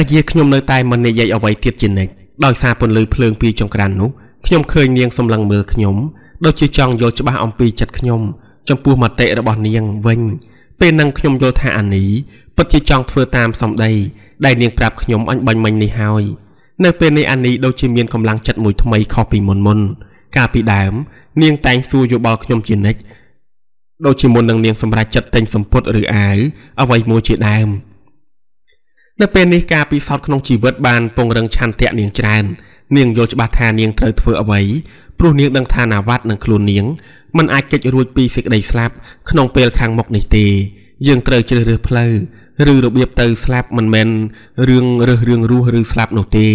រិយាខ្ញុំនៅតែមិននិយាយអ្វីទៀតជានិច្ចដោយសារពន្លឺភ្លើងពីចង្ក្រាននោះខ្ញុំឃើញនាងសម្លឹងមើលខ្ញុំដូចជាចង់យល់ច្បាស់អំពីចិត្តខ្ញុំចំពោះមតិរបស់នាងវិញពេលនឹងខ្ញុំយល់ថាអានីពិតជាចង់ធ្វើតាមសម្ដីដែលនាងប្រាប់ខ្ញុំអញបាញ់មិញនេះហើយនៅពេលនេះអានីដូចជាមានកម្លាំងចិត្តមួយថ្មីខុសពីមុនកាលពីដើមនាងតែងសួរយោបល់ខ្ញុំជានិច្ចដូចជាមុននឹងនាងសម្រេចចិត្តទិញសម្ពុតឬអាវអ្វីមួយជាដើមនៅពេលនេះការពិសោធន៍ក្នុងជីវិតបានពង្រឹងឆន្ទៈនាងច្រើននាងយល់ច្បាស់ថានាងត្រូវធ្វើអ្វីព្រោះនាងដឹងថាណាវ៉ាត់នឹងខ្លួននាងមិនអាចគេចរួចពីសេចក្តីស្លាប់ក្នុងពេលខាងមុខនេះទេយើងត្រូវជ្រើសរើសផ្លូវឬរបៀបទៅស្លាប់មិនមែនរឿងរស់ឬស្លាប់នោះទេ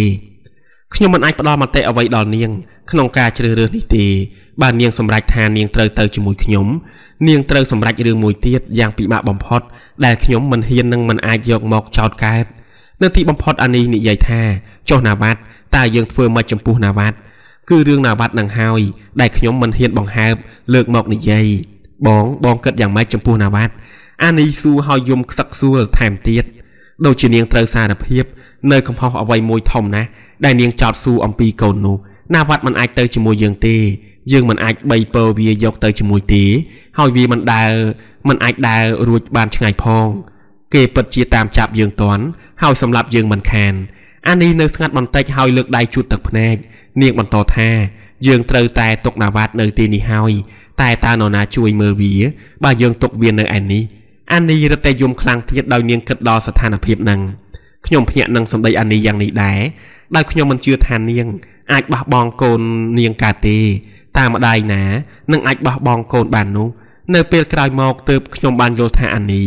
ខ្ញុំមិនអាចផ្ដល់មតិអ្វីដល់នាងក្នុងការជ្រើសរើសនេះទេបើនាងសម្រេចថានាងត្រូវទៅជាមួយខ្ញុំនាងត្រូវសម្រេចរឿងមួយទៀតយ៉ាងពិបាកបំផុតដែលខ្ញុំមិនហ៊ាននឹងមិនអាចយកមកចោទកើតនៅទីបំផុតអានេះនិយាយថាចុះណាវ៉ាត់តើយើងធ្វើមិនចំពោះណាវ៉ាត់គឺរឿងណាវ៉ាត់នឹងហើយដែលខ្ញុំមិនហ៊ានបង្ហើបលើកមកនិយាយបងគិតយ៉ាងម៉េចចំពោះណាវ៉ាត់អានេះសួរឲ្យយំខ្សឹកសួលថែមទៀតដូចជានាងត្រូវសារភាពនៅកំហុសអ្វីមួយធំណាស់ដែលនាងចោទសួរអំពីកូននោះណាវ៉ាត់មិនអាចទៅជាមួយយើងទេយើងមិនអាចបីពើវាយកទៅជាមួយទេហើយវាមិនអាចដើររួចបានឆ្ងាយផងគេពិតជាតាមចាប់យើងតាន់ហើយសម្លាប់យើងមិនខានអានេះនៅស្ងាត់បន្តិចហើយលើកដៃជូតទឹកភ្នែកនាងបន្តថាយើងត្រូវតែទុកណាវ៉ាត់នៅទីនេះហើយតែតើនរណាជួយមើលវាបើយើងទុកវានៅឯនេះអានេះរត់តែយំខ្លាំងទៀតដោយនាងគិតដល់ស្ថានភាពហ្នឹងខ្ញុំភ្ញាក់នឹងសម្ដីអានេះយ៉ាងនេះដែរដោយខ្ញុំមិនជឿថានាងអាចបោះបង់កូននាងកើតទេតាមម្ដាយណានឹងអាចបោះបង់កូនបាននោះនៅពេលក្រោយមកទើបខ្ញុំបានយល់ថាអានេះ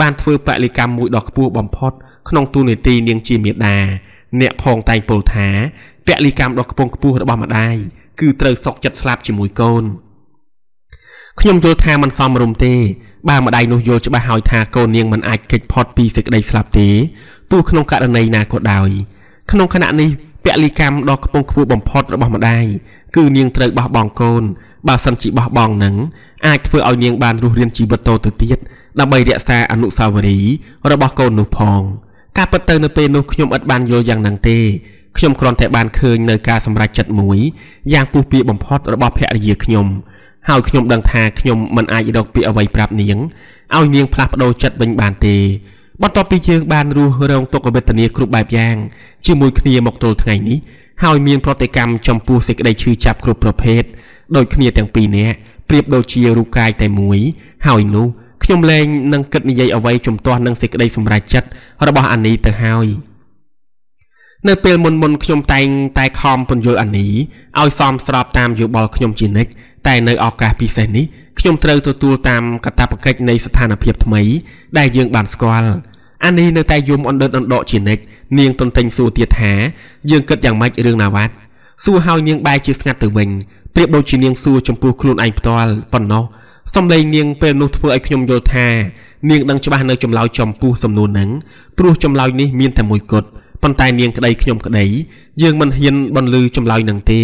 បានធ្វើបរិកម្មមួយដ៏ខ្ពស់បំផុតក្នុងទូនាទីនាងជាមាតាអ្នកផងតែងពោលថាពលិកម្មដ៏ខ្ពង់ខ្ពស់របស់ម្ដាយគឺត្រូវសុកចិត្តស្លាប់ជាមួយកូនខ្ញុំយល់ថាមិនសមរម្យទេបើម្ដាយនោះយល់ច្បាស់ហើយថាកូននាងមិនអាចគេចផុតពីសេចក្តីស្លាប់ទេទោះក្នុងករណីណាក៏ដោយក្នុងខណៈនេះពលិកម្មដ៏ខ្ពង់ខ្ពស់បំផុតរបស់ម្ដាយគឺនាងត្រូវបោះបង់កូនបើសិនជាបោះបង់នឹងអាចធ្វើឲ្យនាងបានរស់រានជីវិតតទៅទៀតដើម្បីរក្សាអនុស្សាវរីយ៍របស់កូននោះផងការពិតទៅនៅពេលនោះខ្ញុំឥតបានយល់យ៉ាងហ្នឹងទេខ្ញុំគ្រាន់តែបានឃើញនៅការសម្រេចចិត្តមួយយ៉ាងពុះពៀបំផុតរបស់ភរិយាខ្ញុំហើយខ្ញុំដឹងថាខ្ញុំមិនអាចរកពីអ្វីប្រាប់នាងឲ្យនាងផ្លាស់ប្ដូរចិត្តវិញបានទេបន្ទាប់ពីយើងបានរស់រងទុក្ខវេទនាគ្រប់បែបយ៉ាងជាមួយគ្នាមកទល់ថ្ងៃនេះហើយមានប្រតិកម្មចំពោះសេចក្តីឈឺចាប់គ្រប់ប្រភេទដូចគ្នាទាំងពីរនាក់ប្រៀបដូចជារូបកាយតែមួយហើយនោះខ្ញុំលែងនឹងគិតនិយាយអ្វីជំទាស់នឹងសេចក្តីសម្រេចចិត្តរបស់អានីទៅហើយនៅពេលមុនខ្ញុំតែងតែខំពន្យល់អានីឲ្យសមស្របតាមយោបល់ខ្ញុំជានិច្ចតែនៅឱកាសពិសេសនេះខ្ញុំត្រូវទទួលតាមកាតព្វកិច្ចនៃស្ថានភាពថ្មីដែលយើងបានស្គាល់អានីនៅតែយំអណ្ដើតអណ្ដកជានិច្ចនាងទន្ទិញសួរទៀតថាយើងគិតយ៉ាងម៉េចរឿងណាវ៉ាត់សួរឲ្យនាងបែរជាស្ងាត់ទៅវិញប្រៀបដូចជានាងសួរចំពោះខ្លួនឯងផ្ទាល់ប៉ុណ្ណោះសំឡេងនាងពេលនោះធ្វើឲ្យខ្ញុំយល់ថានាងដឹងច្បាស់នៅចម្លើយចំពោះសំណួរហ្នឹងព្រោះចម្លើយនេះមានតែមួយគត់ប៉ុន្តែនាងក្តីខ្ញុំក្តីយើងមិនហ៊ានបន្លឺចម្លើយហ្នឹងទេ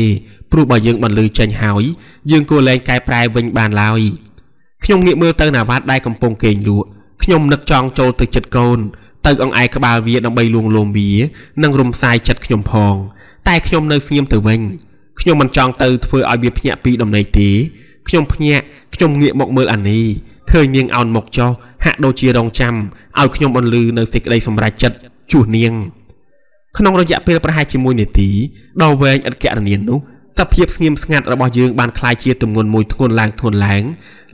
ព្រោះបើយើងបន្លឺចេញហើយយើងគួរលែងកែប្រែវិញបានឡើយខ្ញុំងាកមើលទៅណាវ៉ាត់ដែលកំពុងគេងលក់ខ្ញុំនឹកចង់ចូលទៅចិត្តកូនទៅអង្អែក្បាលវាដើម្បីលួងលោមវានិងរំសាយចិត្តខ្ញុំផងតែខ្ញុំនៅស្ងៀមទៅវិញខ្ញុំមិនចង់ទៅធ្វើឲ្យវាភ្ញាក់ពីដំណេកទេខ្ញុំភ្ញាក់ខ្ញុំងាកមកមើលអានីឃើញនាងអោនមុខចុះហាក់ដូចជារងចាំឲ្យខ្ញុំបន្លឺនៅសេចក្តីសម្រេចចិត្តជួសនាងក្នុងរយៈពេលប្រហែលជា1នាទីដ៏វែងឥតគណនានោះសភាពស្ងៀមស្ងាត់របស់យើងបានคล้ายជាទម្ងន់មួយធ្ងន់ឡើង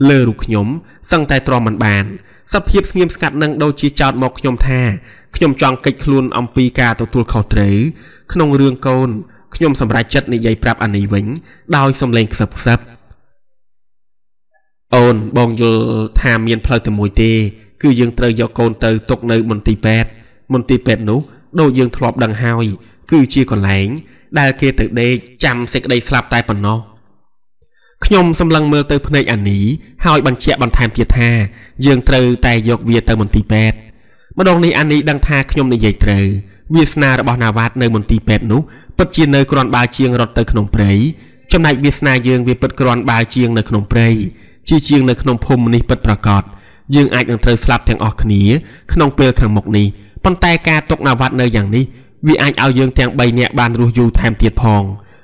លើរូបខ្ញុំសឹងតែទ្រាំមិនបានសភាពស្ងៀមស្ងាត់នឹងដូចជាចោទមកខ្ញុំថាខ្ញុំចង់កិច្ចខ្លួនអំពីការទទួលខុសត្រូវក្នុងរឿងកូនខ្ញុំសម្រេចចិត្តនិយាយប្រាប់អានីវិញដោយសំឡេងខ្សឹបអូនបងយល់ថាមានផ្លូវតែមួយទេគឺយើងត្រូវយកកូនទៅទុកនៅមន្ទីរពេទ្យនោះដូចយើងធ្លាប់ដឹងហើយគឺជាកន្លែងដែលគេទៅដេកចាំសេចក្តីស្លាប់តែប៉ុណ្ណោះខ្ញុំសម្លឹងមើលទៅភ្នែកអានីហើយបញ្ជាក់បន្ថែមទៀតថាយើងត្រូវតែយកវាទៅមន្ទីរពេទ្យម្ដងនេះអានីដឹងថាខ្ញុំនិយាយត្រូវវាសនារបស់ណាវ៉ាត់នៅមន្ទីរពេទ្យនោះពិតជានៅគ្រាន់បើជាងរត់ទៅក្នុងព្រៃចំណែកវាសនាយើងវាពិតគ្រាន់បើជាងនៅក្នុងព្រៃជាងនៅក្នុងភូមិនេះពិតប្រាកដយើងអាចនឹងត្រូវស្លាប់ទាំងអស់គ្នាក្នុងពេលខាងមុខនេះ ប៉ុន្តែការຕົកណាវ៉ាត់នៅយ៉ាងនេះវាអាចឲ្យយើងទាំង3នាក់បានរស់យូរថែមទៀតផង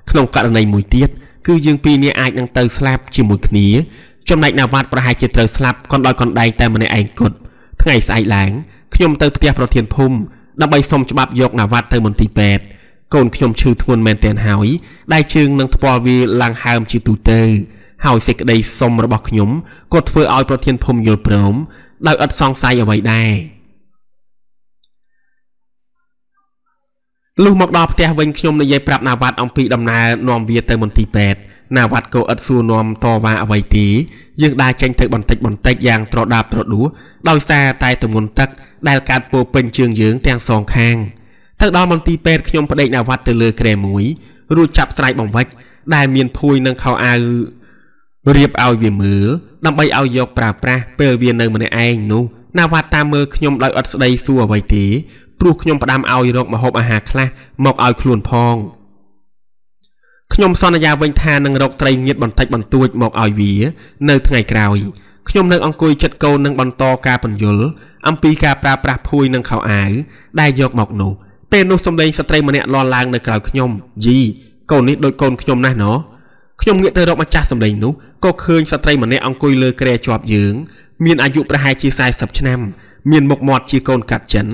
ក្នុងករណីមួយទៀតគឺយើង2នាក់អាចនឹងទៅស្លាប់ជាមួយគ្នាចំណែកណាវ៉ាត់ប្រហែលជាត្រូវស្លាប់កណ្ដោយកណ្ដែងតែម្នាក់ឯងគត់ថ្ងៃស្អែកឡើងខ្ញុំទៅផ្ទះប្រធានភូមិដើម្បីសុំច្បាប់យកណាវ៉ាត់ទៅមន្ទីរពេទ្យកូនខ្ញុំឈឺធ្ងន់មែនទែនហើយដែលជើងនឹងថ្ពាល់វាឡើងហើមជាទូទៅហើយសេចក្តីសុំរបស់ខ្ញុំក៏ធ្វើឲ្យប្រធានភូមិយល់ព្រមដោយឥតសង្ស័យអ្វីដែរលុះមកដល់ផ្ទះវិញខ្ញុំនិយាយប្រាប់ណាវ៉ាត់អំពីដំណើរនាំវាទៅមន្ទីរពេទ្យណាវ៉ាត់ក៏ឥតសួរនាំតវ៉ាអ្វីទេយើងដើរចេញទៅបន្តិចយ៉ាងត្រដាបត្រដួសដោយសារតែទម្ងន់ទឹកដែលកើតពោពេញជើងយើងទាំងសងខាងទៅដល់មន្ទីរពេទ្យខ្ញុំប្តេកណាវ៉ាត់ទៅលើគ្រែមួយរួចចាប់ស្រែកបង្វិចដែលមានភួយនឹងខោអាវរៀបឲ្យវាមើលដើម្បីឲ្យយកប្រើប្រាស់ពេលវានៅម្នាក់ឯងនោះណាវ៉ាត់តាមមើលខ្ញុំដោយឥតស្ដីសួរអ្វីទេព្រោះខ្ញុំផ្ដាំឲ្យរកម្ហូបអាហារខ្លះមកឲ្យខ្លួនផងខ្ញុំសន្យាវិញថានឹងរកត្រីងៀតបន្តិចបន្តួចមកឲ្យវានៅថ្ងៃក្រោយខ្ញុំនៅអង្គុយចិត្តកូននឹងបន្តការបញ្យល់អំពីការប្រើប្រាស់ភួយនឹងខោអាវដែលយកមកនោះពេលនោះសម្លេងស្ត្រីម្នាក់លាន់ឡើងនៅក្រៅខ្ញុំយីកូននេះដូចកូនខ្ញុំណាស់ណោះខ្ញុំងាកទៅរកម្ចាស់សម្លេងនោះក៏ឃើញស្ត្រីម្នាក់អង្គុយលើគ្រែជាប់យើងមានអាយុប្រហែលជា40ឆ្នាំមានមុខមាត់ជាកូនកាត់ចិន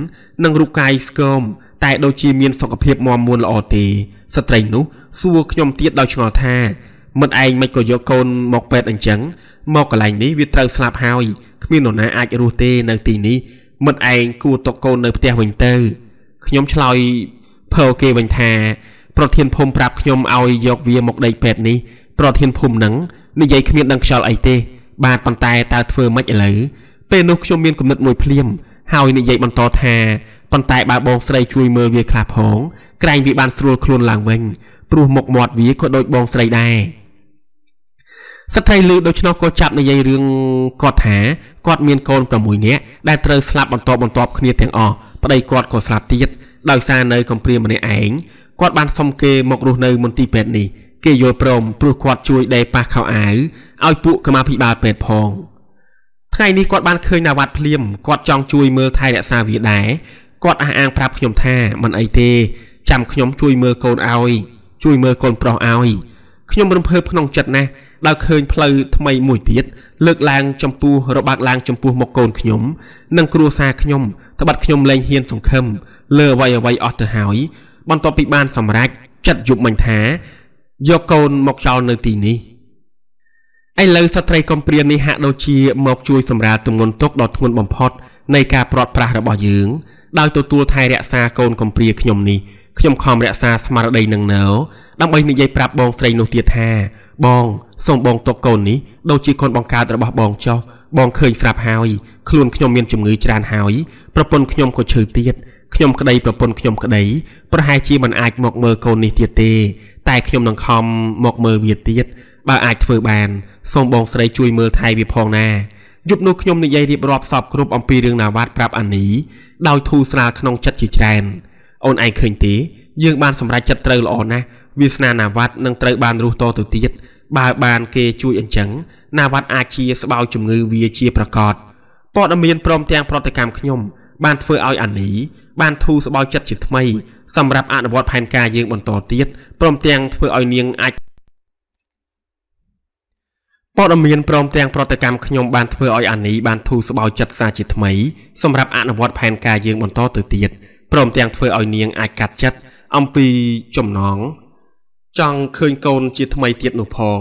និងរូបកាយស្គមតែដូចជាមានសុខភាពមាំមួនល្អទេស្ត្រីនោះសួរខ្ញុំទៀតដោយឆ្ងល់ថាមិនឯងមិនក៏យកកូនមកពេទ្យអញ្ចឹងមកកន្លែងនេះវាត្រូវស្លាប់ហើយគ្មាននរណាអាចរស់ទេនៅទីនេះមិនឯងគួរទុកកូននៅផ្ទះវិញទៅខ្ញុំឆ្លើយភើគេវិញថាប្រធានភូមិប្រាប់ខ្ញុំឲ្យយកវាមកដេកពេទ្យនេះប្រធានភូមិនឹងនិយាយគ្មានដឹងខ្យល់អីទេបាទប៉ុន្តែតើធ្វើម៉េចឥឡូវពេលនោះខ្ញុំមានគំនិតមួយភ្លាមហើយនិយាយបន្តថាប៉ុន្តែបើបងស្រីជួយមើលវាខ្លះផងក្រែងវាបានស្រួលខ្លួនឡើងវិញព្រោះមុខមាត់វាក៏ដូចបងស្រីដែរស្ត្រីលឺដូច្នោះក៏ចាប់និយាយរឿងគាត់ថាគាត់មានកូន6នាក់ដែលត្រូវស្លាប់បន្ទាប់គ្នាទាំងអស់ប្តីគាត់ក៏ស្លាប់ទៀតដោយសារនៅកំព្រាម្នាក់ឯងគាត់បានសុំគេមករស់នៅមន្ទីរពេទ្យនេះគេយល់ព្រមព្រោះគាត់ជួយដេរប៉ះខោអាវឲ្យពួកកម្មាភិបាលពេទ្យផងថ្ងៃនេះគាត់បានឃើញណាវ៉ាត់ភ្លាមគាត់ចង់ជួយមើលថែរក្សាវាដែរគាត់អះអាងប្រាប់ខ្ញុំថាមិនអីទេចាំខ្ញុំជួយមើលកូនឲ្យជួយមើលកូនប្រុសឲ្យខ្ញុំរំភើបក្នុងចិត្តណាស់ដល់ឃើញផ្លូវថ្មីមួយទៀតលើកឡើងចំពោះរបាក់ឡើងចំពោះមកកូនខ្ញុំនិងគ្រួសារខ្ញុំត្បិតខ្ញុំលែងហ៊ានសង្ឃឹមលើអ្វីអស់ទៅហើយបន្ទាប់ពីបានសម្រេចចិត្តយប់មិញថាយកកូនមកចោលនៅទីនេះឥឡូវស្ត្រីកំព្រានេះហាក់ដូចជាមកជួយសម្រាលទម្ងន់ទុក្ខដ៏ធ្ងន់បំផុតនៃការព្រាត់ប្រាសរបស់យើងដោយទទួលថែរក្សាកូនកំព្រាខ្ញុំនេះខ្ញុំខំរក្សាស្មារតីនឹងនៅដើម្បីនិយាយប្រាប់បងស្រីនោះទៀតថាបងសូមបងទុកកូននេះដូចជាកូនបង្កើតរបស់បងចុះបងឃើញស្រាប់ហើយខ្លួនខ្ញុំមានជំងឺច្រើនហើយប្រពន្ធខ្ញុំក៏ឈឺទៀតខ្ញុំក្តីប្រពន្ធខ្ញុំក្តីប្រហែលជាមិនអាចមកមើលកូននេះទៀតទេតែខ្ញុំនឹងខំមកមើលវាទៀតបើអាចធ្វើបានសូមបងស្រីជួយមើលថែវាផងណាយប់នោះខ្ញុំនិយាយរៀបរាប់សពគ្រប់អំពីរឿងណាវ៉ាត់ប្រាប់អានីដោយធូរស្រាលក្នុងចិត្តជាច្រើនអូនឯងឃើញទេយើងបានសម្រេចចិត្តត្រូវល្អណាស់វាសនាណាវ៉ាត់នឹងត្រូវបានរស់តទៅទៀតបើបានគេជួយអញ្ចឹងណាវ៉ាត់អាចជាស្បោយជំងឺវាជាប្រកបព័ត៌មានព្រមទាំងប្រតិកម្មខ្ញុំបានធ្វើឲ្យអានីបានធូរស្បោយចិត្តជាថ្មីសម្រាប់អនុវត្តផែនការយើងបន្តទៀតព្រមទាំងធ្វើឲ្យនាងអាចព័ត៌មានព្រមទាំងប្រតិកម្មខ្ញុំបានធ្វើឲ្យអានីបានធូរស្បោយចិត្តសាជាថ្មីសម្រាប់អនុវត្តផែនការយើងបន្តទៅទៀតព្រមទាំងធ្វើឲ្យនាងអាចកាត់ចិត្តអំពីចំណងចង់ឃើញកូនជាថ្មីទៀតនោះផង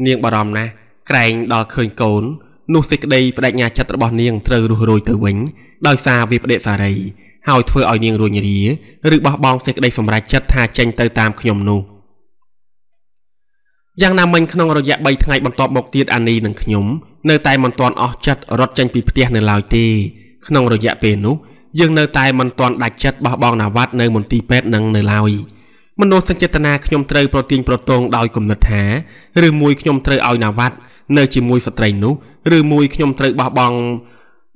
នាងបារម្ភណាស់ក្រែងដល់ឃើញកូននោះសេចក្តីបដិញ្ញាចិត្តរបស់នាងត្រូវរស់រយទៅវិញដោយសារវាបដិសារីហើយធ្វើឲ្យនាងរួញរាឬបោះបង់សេចក្តីសម្រេចចិត្តថាចេញទៅតាមខ្ញុំនោះយ៉ាងណាមិញក្នុងរយៈ3ថ្ងៃបន្ទាប់មកទៀតអានីនិងខ្ញុំនៅតែមិនទាន់អស់ចិត្តរត់ចេញពីផ្ទះនៅឡើយទេក្នុងរយៈពេលនោះយើងនៅតែមិនទាន់ដាច់ចិត្តបោះបង់ណាវ៉ាត់នៅមន្ទីរពេទ្យនឹងនៅឡើយមនោសញ្ចេតនាខ្ញុំត្រូវប្រទាញប្រទងដោយគំនិតថាឬមួយខ្ញុំត្រូវឲ្យណាវ៉ាត់នៅជាមួយស្ត្រីនោះឬមួយខ្ញុំត្រូវបោះបង់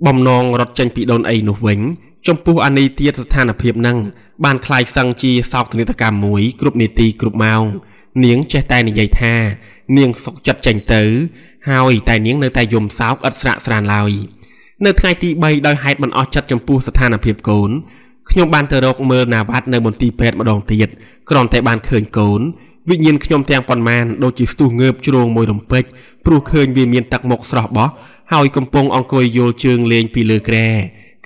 បំណងរត់ចេញពីដូនអីនោះវិញចំពោះអានីទៀតស្ថានភាពនឹងបានคล้ายសឹងជាសោកនាដកម្មមួយគ្រប់នាទីគ្រប់ម៉ោងនាងចេះតែនិយាយថានាងសុខចិត្តចេញទៅហើយតែនាងនៅតែយំសោកឥតស្រាកស្រានឡើយនៅថ្ងៃទី3ដោយហេតុមិនអស់ចិត្តចំពោះស្ថានភាពកូន ខ្ញុំបានទៅរកមើលណាវ៉ាត់នៅមន្ទីរពេទ្យម្ដងទៀតគ្រាន់តែបានឃើញកូនវិញ្ញាណខ្ញុំទាំងប៉ុន្មានដូចជាស្ទុះងើបជ្រងមួយរំពេចព្រោះឃើញវាមានទឹកមុខស្រស់បោះហើយកំពុងអង្គុយយល់ជើងលេងពីលើគ្រែ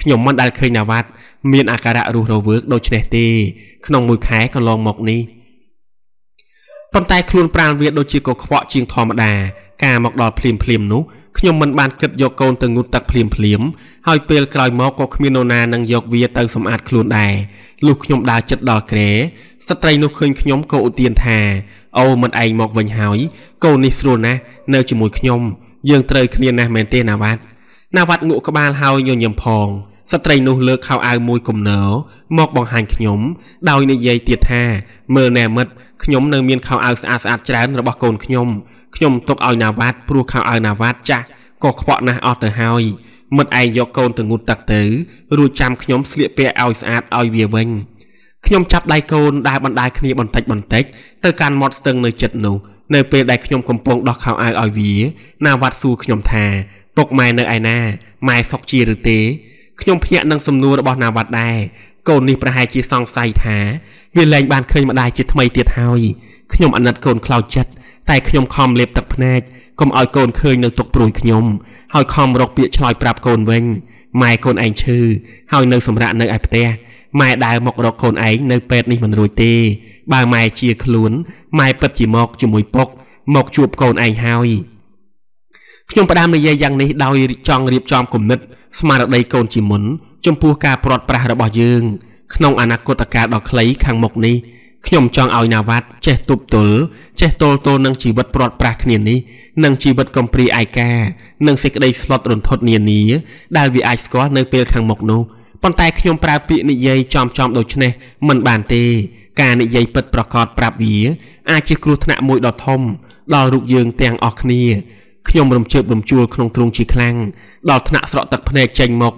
ខ្ញុំមិនដែលឃើញណាវ៉ាត់មានអាការៈរស់រវើកដូចនេះទេក្នុងមួយខែកន្លងមកនេះប៉ុន្តែខ្លួនប្រាណវាដូចជាកខ្វក់ជាងធម្មតាការមកដល់ភ្លាមនោះខ្ញុំមិនបានគិតយកកូនទៅងូតទឹកភ្លាមហើយពេលក្រោយមកក៏គ្មាននរណានឹងយកវាទៅសម្អាតខ្លួនដែរលុះខ្ញុំដើរចិត្តដល់គ្រែស្ត្រីនោះឃើញខ្ញុំក៏ឧទានថាអូមិនឯងមកវិញហើយកូននេះស្រួលណាស់នៅជាមួយខ្ញុំយើងត្រូវគ្នាណាស់មែនទេណាវ៉ាត់ងក់ក្បាលហើយញញឹមផងស្ត្រីនោះលើកខោអាវមួយគំនរមកបង្ហាញខ្ញុំដោយនិយាយទៀតថាមើលណែមិត្តខ្ញុំនៅមានខោអាវស្អាតច្រើនរបស់កូនខ្ញុំទុកឲ្យណាវ៉ាត់ព្រោះខោអាវណាវ៉ាត់ចាស់ក៏ខ្វក់ណាស់អស់ទៅហើយមិត្តឯងយកកូនទៅងូតទឹកទៅរួចចាំខ្ញុំស្លៀកពាក់ឲ្យស្អាតឲ្យវាវិញខ្ញុំចាប់ដៃកូនដើរបណ្ដាលគ្នាបន្តិចទៅកាន់មាត់ស្ទឹងនៅចិត្តនោះនៅពេលដែលខ្ញុំកំពុងដោះខោអាវឲ្យវាណាវ៉ាត់សួរខ្ញុំថាពុកម៉ែនៅឯណាម៉ែសុកជាឬទេខ្ញុំភ្ញាក់នឹងសំណួររបស់ណាវ៉ាត់ដែរកូននេះប្រហែលជាសង្ស័យថាវាលែងបានឃើញម្ដាយជាថ្មីទៀតហើយខ្ញុំអាណិតកូនខ្លោចចិត្តតែខ្ញុំខំលេបទឹកភ្នែកកុំឲ្យកូនឃើញនៅទុកព្រួយខ្ញុំហើយខំរកពាក្យឆ្លើយប្រាប់កូនវិញម៉ែកូនឯងឈឺហើយនៅសម្រាប់នៅឯផ្ទះម៉ែដើរមករកកូនឯងនៅពេទ្យនេះមិនរួចទេបើម៉ែជាខ្លួនម៉ែពិតជាមកជាមួយពុកមកជួបកូនឯងហើយខ្ញុំផ្ដាំនិយាយយ៉ាងនេះដោយចង់រៀបចំគំនិតស្មារតីកូនជាមុនចំពោះការព្រាត់ប្រាសរបស់យើងក្នុងអនាគតកាលដ៏ខ្លីខាងមុខនេះខ្ញុំចង់ឲ្យណាវ៉ាត់ចេះទប់ទល់ចេះទល់ទល់នឹងជីវិតព្រាត់ប្រាសគ្នានេះនិងជីវិតកំព្រាឯកានិងសេចក្តីស្លុតរន្ធត់នានាដែលវាអាចស្គាល់នៅពេលខាងមុខនោះប៉ុន្តែខ្ញុំប្រើពាក្យនិយាយចំដូចនេះមិនបានទេការនិយាយពិតប្រាកដប្រាប់វាអាចជាគ្រោះថ្នាក់មួយដ៏ធំដល់រូបយើងទាំងអស់គ្នាខ្ញុំរំជើបរំជួលក្នុងទ្រូងជាខ្លាំងដល់ថ្នាក់ស្រក់ទឹកភ្នែកចេញមក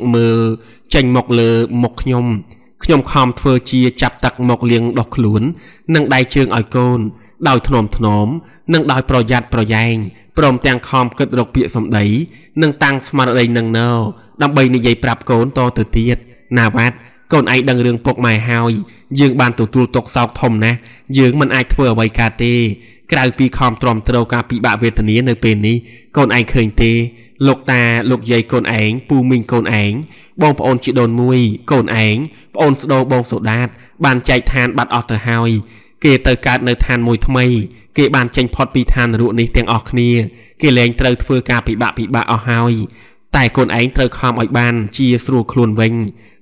លើមុខខ្ញុំខំធ្វើជាចាប់ទឹកមកលាងដោះខ្លួននិងដៃជើងឲ្យកូនដោយថ្នមនិងដោយប្រយ័ត្នប្រយែងព្រមទាំងខំគិតរកពាក្យសម្ដីនិងតាំងស្មារតីនឹងណោដើម្បីនិយាយប្រាប់កូនតទៅទៀតណាវ៉ាត់កូនឯងដឹងរឿងពុកម៉ែហើយយើងបានទទួលទុកសោកធំណាស់យើងមិនអាចធ្វើអ្វីកើតទេក្រៅពីខំទ្រាំទ្រការពិបាកវេទនានៅពេលនេះកូនឯងឃើញទេលោកតាលោកយាយកូនឯងពូមីងកូនឯងបងប្អូនជីដូនមួយកូនឯងប្អូនស្ដោបងសូដាតបានចែកឋានបាត់អស់ទៅហើយគេទៅកើតនៅឋានមួយថ្មីគេបានចេញផុតពីឋាននរកនេះទាំងអស់គ្នាគេលែងត្រូវធ្វើការពិបាកអស់ហើយតែកូនឯងត្រូវខំឲ្យបានជាស្រួលខ្លួនវិញ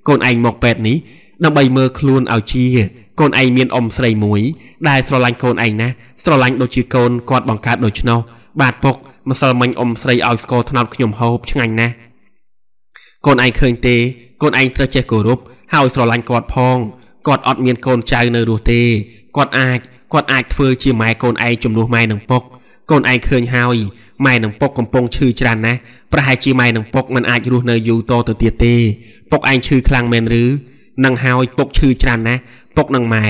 កូនឯងមកពេទ្យនេះដើម្បីមើលខ្លួនឲ្យជាកូនឯងមានអ៊ំស្រីមួយដែលស្រឡាញ់កូនឯងណាស់ស្រឡាញ់ដូចជាកូនគាត់បង្កើតដូច្នោះបាទពុកម្សិលមិញអ៊ំស្រីឲ្យស្ករត្នោតខ្ញុំហូបឆ្ងាញ់ណាស់កូនឯងឃើញទេកូនឯងត្រូវចេះគោរពហើយស្រឡាញ់គាត់ផងគាត់អត់មានកូនចៅនៅរស់ទេគាត់អាចធ្វើជាម៉ែកូនឯងជំនួសម៉ែនឹងពុកកូនឯងឃើញហើយម៉ែនឹងពុកកំពុងឈឺច្រើនណាស់ប្រហែលជាម៉ែនឹងពុកមិនអាចរស់នៅយូរតទៅទៀតទេពុកឯងឈឺខ្លាំងមែនឬនឹងហើយពុកឈឺច្រើនណាស់ពុកនឹងម៉ែ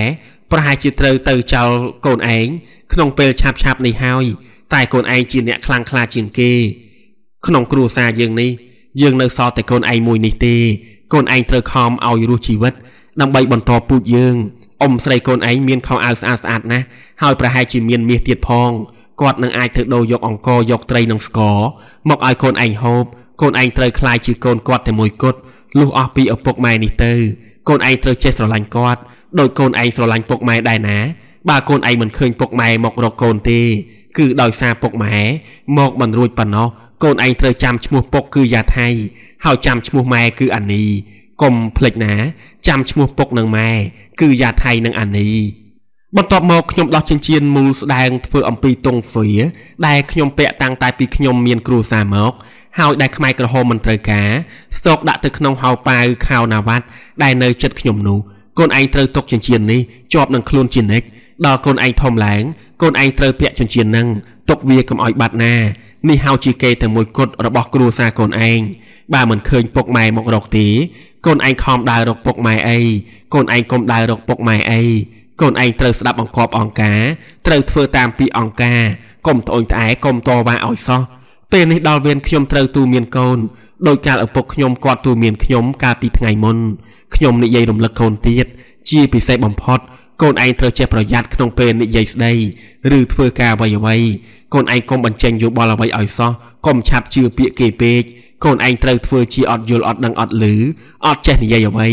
ប្រហែលជាត្រូវទៅចោលកូនឯងក្នុងពេលឆាប់នេះហើយតែកូនឯងជាអ្នកខ្លាំងក្លាជាងគេក្នុងគ្រួសារយើងនេះយើងនៅសល់តែកូនឯងមួយនេះទេកូនឯងត្រូវខំឲ្យរស់ជីវិតដើម្បីបន្តពូជយើងអ៊ំស្រីកូនឯងមានខោអាវស្អាតណាស់ហើយប្រហែលជាមានមាសទៀតផងគាត់នឹងអាចទៅដូរយកអង្ករយកត្រីនិងស្ករមកឲ្យកូនឯងហូបកូនឯងត្រូវខ្លាយជាកូនគាត់តែមួយគត់លុះអស់ពីឪពុកម៉ែនេះទៅកូនឯងត្រូវចេះស្រឡាញ់គាត់ដោយកូនឯងស្រឡាញ់ពុកម៉ែដែរណាបើកូនឯងមិនឃើញពុកម៉ែមករកកូនទេគឺដោយសារពុកម៉ែមកមិនរួចប៉ុណ្ណោះកូនឯងត្រូវចាំឈ្មោះពុកគឺយ៉ាថៃហើយចាំឈ្មោះម៉ែគឺអានីកុំភ្លេចណាចាំឈ្មោះពុកនិងម៉ែគឺយ៉ាថៃនិងអានីបន្ទាប់មកខ្ញុំដោះចិញ្ចៀនមូលស្ដែងធ្វើអំពីតុងហ្វាដែលខ្ញុំពាក់តាំងតែពីខ្ញុំមានគ្រួសារមកហើយដែលខ្មែរក្រហមមិនត្រូវការស្តុកដាក់ទៅក្នុងហោប៉ាវខោណាវ៉ាត់ដែលនៅចិត្តខ្ញុំនោះកូនឯងត្រូវទុកចិញ្ចៀននេះជាប់នឹងខ្លួនជានិច្ចដល់កូនឯងធំឡើងកូនឯងត្រូវពាក់ចិញ្ចៀននឹងទុកវាកុំឲ្យបាត់ណានេះហៅជាគេតែមួយគត់របស់គ្រួសារកូនឯងបើមិនឃើញពុកម៉ែមករកទេកូនឯងខំដើររកពុកម៉ែអីកូនឯងកុំដើររកពុកម៉ែអីកូនឯងត្រូវស្ដាប់បង្គាប់អង្គការត្រូវធ្វើតាមពីអង្គការកុំត្អូញត្អែកុំតវ៉ាឲ្យសោះពេលនេះដល់វេនខ្ញុំត្រូវទូមានកូន โดยการเอาปกขยมกอดตัวเมียนขยมกาปีไงมนขยมนิยายรำลึกโคนเตียดจีปีเสบอมพอดโกนไอเธอเจ็บประหยัดขนมเป็นนิยายสได้หรือเพื่อกาไว้ไว้โกนไอกลมบันเจงอยู่บอลไว้อ่อยซอกลมชับเชื่อเปียเกเปกโกนไอเธอเพื่อจีอดยูอดดังอดหรืออดเจนิยายไว้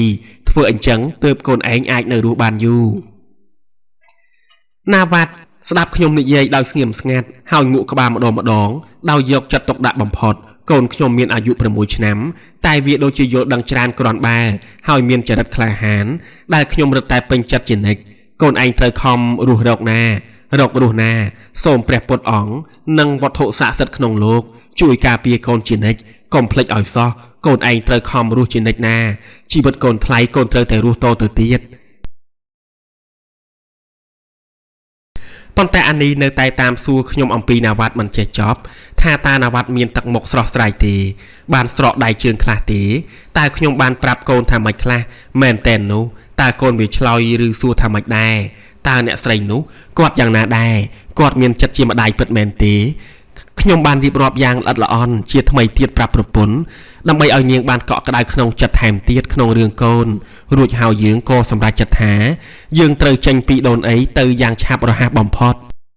เพื่ออันจังเติบโกนไอไอในรูบานอยู่นาวัดสดับขยมนิยายดาวเงียมสงัดเฮางูกบามาดองดาวยกจัดตกดะบอมพอดโกนขยมเมียนอายุประมวยชน้ำแต่เวียโดยจีโยดังจานกรอนบาเฮาเมียนจะรัดคลาหานได้ขยมรัดแต่เป็นจัดจินเอกโกนไอเธอคอมรูดอกนาดอกรูนาส่งแปรปดอ๋องนังวัตถุสะสัดขนมโลกช่วยกาเปียโกนจินเอกกลมพลิกอ่อยซอโกนไอเธอคอมรูจินเอกนาชีบดโกนไทยโกนเธอแต่รูโตเตอเตียดปนแต่อันนี้ในไตตามสู้ขยมอัมปีนาวัดมันเจจอบท่าตานาวัดเมียนตักหมกสระสไตรตีบานสระได้เชิงคลาตีตาขยมบานปรับโกนทำไมคลาแมนเตนนูตาโกนวิชลอยหรือสู้ทำไมได้ตาเนี่ยใส่นูกอดอย่างนาได้กอดเมียนจัดเจียมาได้เปิดแมนตีขยมบานรีบรอบยางอัดละออนเชียทำไมเตียดปรับประปุนนำไปเอาเงียงบานเกาะกระไดขนมจัดแถมเตียดขนมเรืองโกนรูดหาวยืงโกสำหรับจัดหายืงเตยเจงปีโดนไอเตยยางชาบระหาบอมพอด